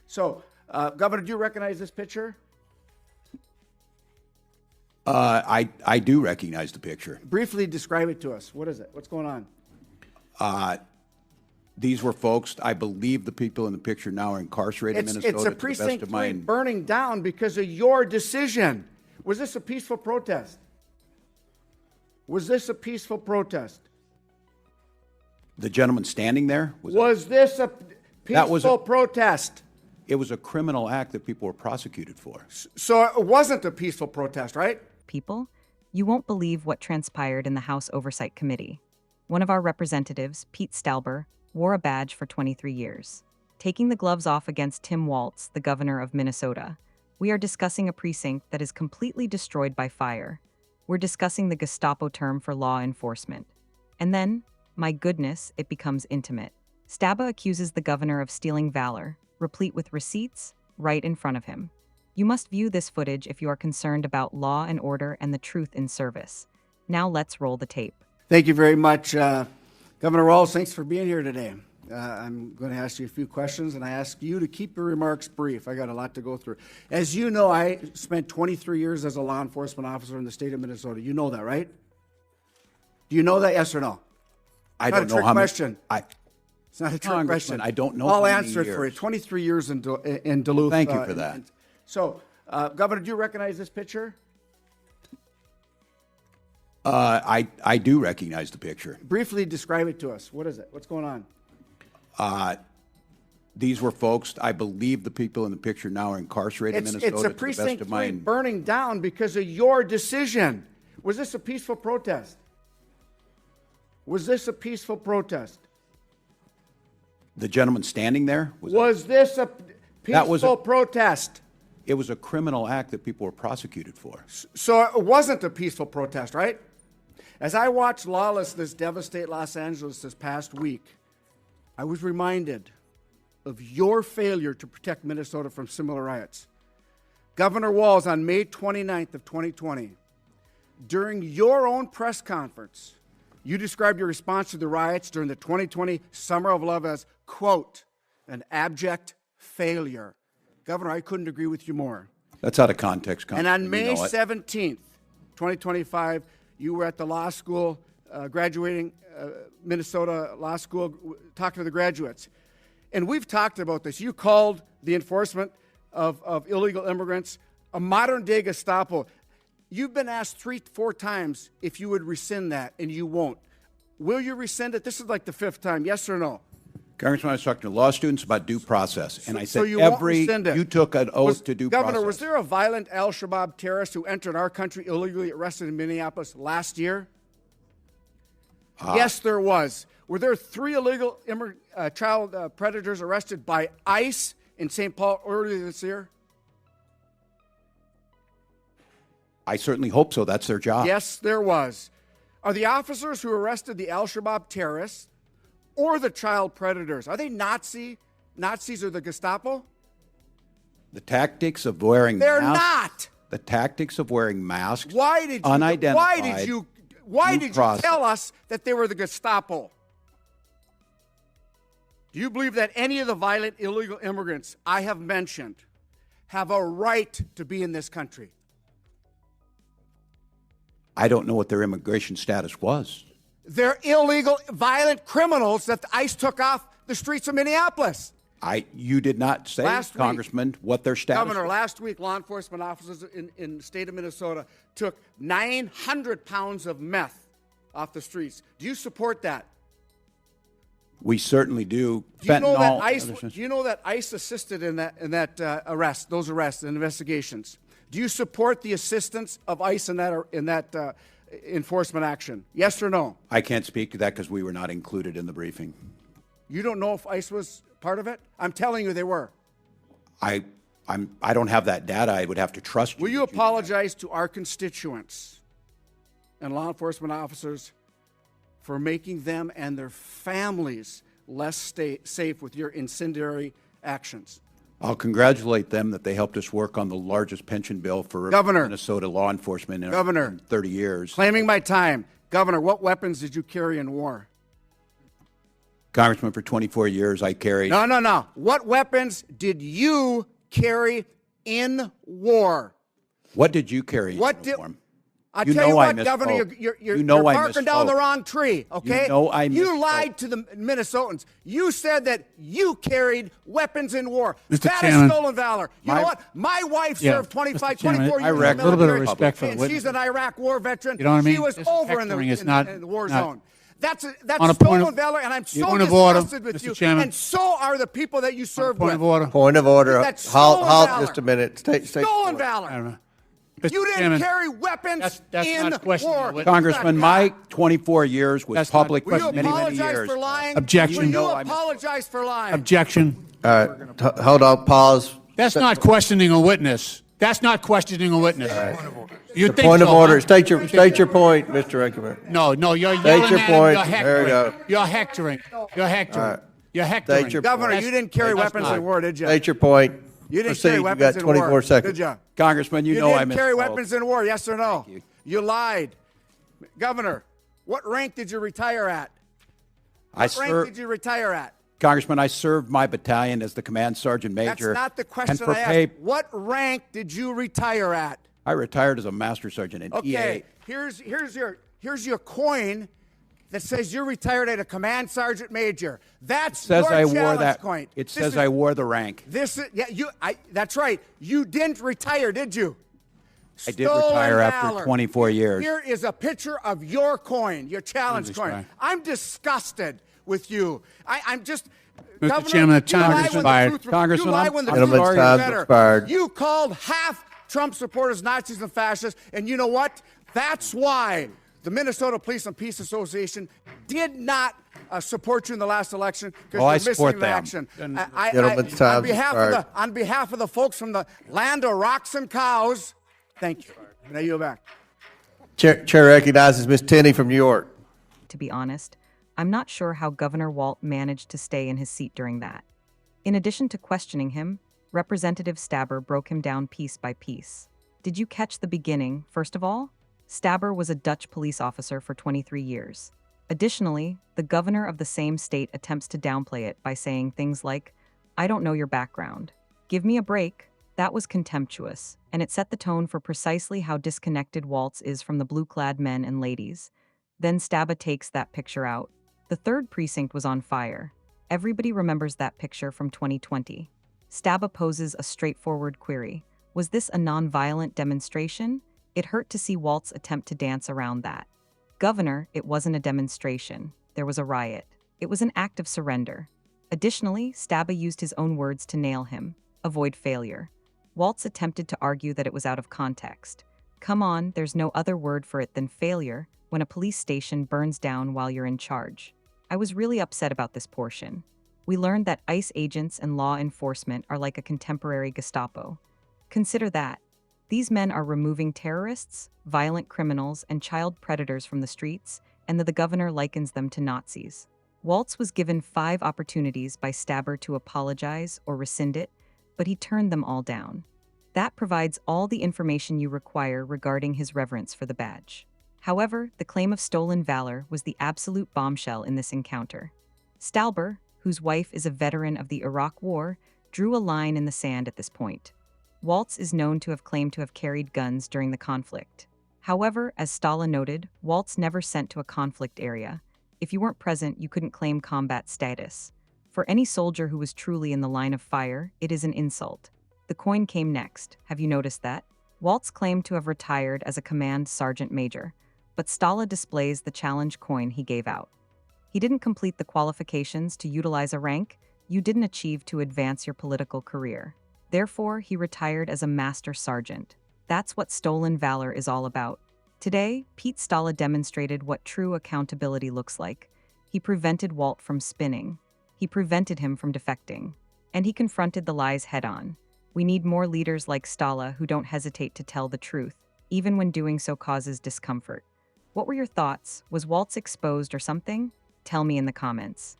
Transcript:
So, Governor, do you recognize this picture? I do recognize the picture. Briefly describe it to us. What is it? What's going on? These were folks, I believe the people in the picture now are incarcerated in Minnesota. It's a to the best precinct of 3 my burning down because of your decision. Was this a peaceful protest? Was this a peaceful protest? The gentleman standing there? Was this a peaceful protest? It was a criminal act that people were prosecuted for. So it wasn't a peaceful protest, right? People, you won't believe what transpired in the House Oversight Committee. One of our representatives, Pete Stauber, wore a badge for 23 years, taking the gloves off against Tim Walz, the governor of Minnesota. We are discussing a precinct that is completely destroyed by fire. We're discussing the Gestapo term for law enforcement. And then, my goodness, it becomes intimate. Stauber accuses the governor of stealing valor, replete with receipts, right in front of him. You must view this footage if you are concerned about law and order and the truth in service. Now let's roll the tape. Thank you very much, Governor Walz. Thanks for being here today. I'm going to ask you a few questions, and I ask you to keep your remarks brief. I got a lot to go through. As you know, I spent 23 years as a law enforcement officer in the state of Minnesota. You know that, right? Do you know that, yes or no? I don't know how many. It's not a trick question. I don't know. I'll answer it for you. 23 years in Duluth. Thank you for that. So, Governor, do you recognize this picture? I do recognize the picture. Briefly describe it to us. What is it? What's going on? These were folks, I believe the people in the picture now are incarcerated in Minnesota. It's a to the best precinct of 3 burning down because of your decision. Was this a peaceful protest? Was this a peaceful protest? The gentleman standing there? Was this a peaceful protest? It was a criminal act that people were prosecuted for. So it wasn't a peaceful protest, right? As I watched lawlessness devastate Los Angeles this past week, I was reminded of your failure to protect Minnesota from similar riots. Governor Walz, on May 29th of 2020, during your own press conference, you described your response to the riots during the 2020 Summer of Love as, quote, an abject failure. Governor, I couldn't agree with you more. That's out of context. And on May 17th, 2025, you were at the law school, graduating Minnesota Law School, talking to the graduates. And we've talked about this. You called the enforcement of illegal immigrants a modern-day Gestapo. You've been asked 3-4 times if you would rescind that, and you won't. Will you rescind it? This is like the 5th time, yes or no? Congressman, I was talking to law students about due process, and I said you took an oath to due process. Governor, was there a violent al-Shabaab terrorist who entered our country illegally arrested in Minneapolis last year? Yes, there was. Were there 3 illegal child predators arrested by ICE in St. Paul earlier this year? I certainly hope so. That's their job. Yes, there was. Are the officers who arrested the al-Shabaab terrorists or the child predators, are they Nazis or the Gestapo? The tactics of wearing They're masks. not. The tactics of wearing masks. Why did you tell us that they were the Gestapo? Do you believe that any of the violent illegal immigrants I have mentioned have a right to be in this country? I don't know what their immigration status was. They're illegal, violent criminals that ICE took off the streets of Minneapolis. You did not say, Congressman, what their status Governor, was. last week, law enforcement officers in the state of Minnesota took 900 pounds of meth off the streets. Do you support that? We certainly do. Do you know that ICE assisted in that those arrests and investigations? Do you support the assistance of ICE in that enforcement action? Yes or no? I can't speak to that because we were not included in the briefing. You don't know if ICE was part of it? I'm telling you they were. I don't have that data. I would have to trust you. Will you apologize to our constituents and law enforcement officers for making them and their families less safe with your incendiary actions? I'll congratulate them that they helped us work on the largest pension bill for Minnesota law enforcement in 30 years. Claiming my time. Governor, what weapons did you carry in war? Congressman, for 24 years, I carried. No. What weapons did you carry in war? What did you carry? What in did? uniform? I You tell you know I what, Governor, misspoke. you're You know I barking down the misspoke. wrong tree, okay? You know I You misspoke. lied to the Minnesotans. You said that you carried weapons in war. Mr. That Chairman. is stolen valor. You know what? My wife Yeah, served 25, Mr. Chairman, 24 years I in the reckon- a little bit of military, respect for the and witness. she's an Iraq war veteran. You know what I mean? She was This over in hectoring is not- the war not- zone. That's On a point stolen of- valor, and I'm so point of order, disgusted with Mr. you. Chairman. And so are the people that you served Point with. of order. Point of order. That's Halt, stolen valor. just a minute. Stay Stolen put. valor. Mr. You didn't Chairman, carry weapons that's in not questioning war. the witness. Congressman, my 24 years was That's not public for Will you many, many apologize years. for lying? Objection. Will you No, I'm- apologize for lying? Objection. All right. Hold on. Pause. That's not questioning a witness. That's not questioning a witness. You think Point of so, order. huh? State your point, Mr. Rankin. No, you're State yelling your at point. him. You're There we hectoring. go. You're hectoring. You're hectoring. right. You're hectoring. State your Governor, point. you didn't carry That's weapons not- in war, did you? State your point. You didn't Proceed. carry You weapons got in war. 24 seconds. Did you? Congressman, you know I didn't misspoke. carry weapons in war, yes or no? you. You lied. Governor, what rank did you retire at? I What rank served, did you retire at? Congressman, I served my battalion as the command sergeant major. That's not the and question for I asked. pay- What rank did you retire at? I retired as a master sergeant in Okay, EA. here's your coin that says you're retired at a command sergeant major. That's Says your I wore challenge that. coin. It This says is- I wore the rank. This is that's right. You didn't retire, did you? I did Stolen retire after valor. 24 years. Here is a picture of your coin, your challenge Jesus coin. Christ. I'm disgusted with you. I'm just. Mr. Governor, Chairman, the you time lie has when the expired. truth- Congressman, you lie I'm- when the I'm truth Gentleman's is time's better. expired. You called half Trump supporters Nazis and fascists, and you know what? That's why the Minnesota Police and Peace Association did not support you in the last election because Oh, I you're missing support in them. action. Gentleman's time's expired. On behalf of the folks from the land of rocks and cows, thank you. Now you go back. Chair recognizes Ms. Tenney from New York. To be honest, I'm not sure how Governor Walz managed to stay in his seat during that. In addition to questioning him, Representative Stauber broke him down piece by piece. Did you catch the beginning, first of all? Stauber was a Dutch police officer for 23 years. Additionally, the governor of the same state attempts to downplay it by saying things like, "I don't know your background. Give me a break." That was contemptuous, and it set the tone for precisely how disconnected Walz is from the blue-clad men and ladies. Then Stauber takes that picture out. The 3rd precinct was on fire. Everybody remembers that picture from 2020. Stauber poses a straightforward query. Was this a non-violent demonstration? It hurt to see Walz attempt to dance around that. Governor, it wasn't a demonstration. There was a riot. It was an act of surrender. Additionally, Stauber used his own words to nail him. Avoid failure. Walz attempted to argue that it was out of context. Come on, there's no other word for it than failure when a police station burns down while you're in charge. I was really upset about this portion. We learned that ICE agents and law enforcement are like a contemporary Gestapo. Consider that. These men are removing terrorists, violent criminals, and child predators from the streets, and the governor likens them to Nazis. Walz was given 5 opportunities by Stauber to apologize or rescind it, but he turned them all down. That provides all the information you require regarding his reverence for the badge. However, the claim of stolen valor was the absolute bombshell in this encounter. Stauber, whose wife is a veteran of the Iraq War, drew a line in the sand at this point. Walz is known to have claimed to have carried guns during the conflict. However, as Stauber noted, Walz never sent to a conflict area. If you weren't present, you couldn't claim combat status. For any soldier who was truly in the line of fire, it is an insult. The coin came next. Have you noticed that? Walz claimed to have retired as a command sergeant major, but Stauber displays the challenge coin he gave out. He didn't complete the qualifications to utilize a rank you didn't achieve to advance your political career. Therefore, he retired as a master sergeant. That's what stolen valor is all about. Today, Pete Stauber demonstrated what true accountability looks like. He prevented Walz from spinning. He prevented him from defecting. And he confronted the lies head-on. We need more leaders like Stauber who don't hesitate to tell the truth, even when doing so causes discomfort. What were your thoughts? Was Walz exposed or something? Tell me in the comments.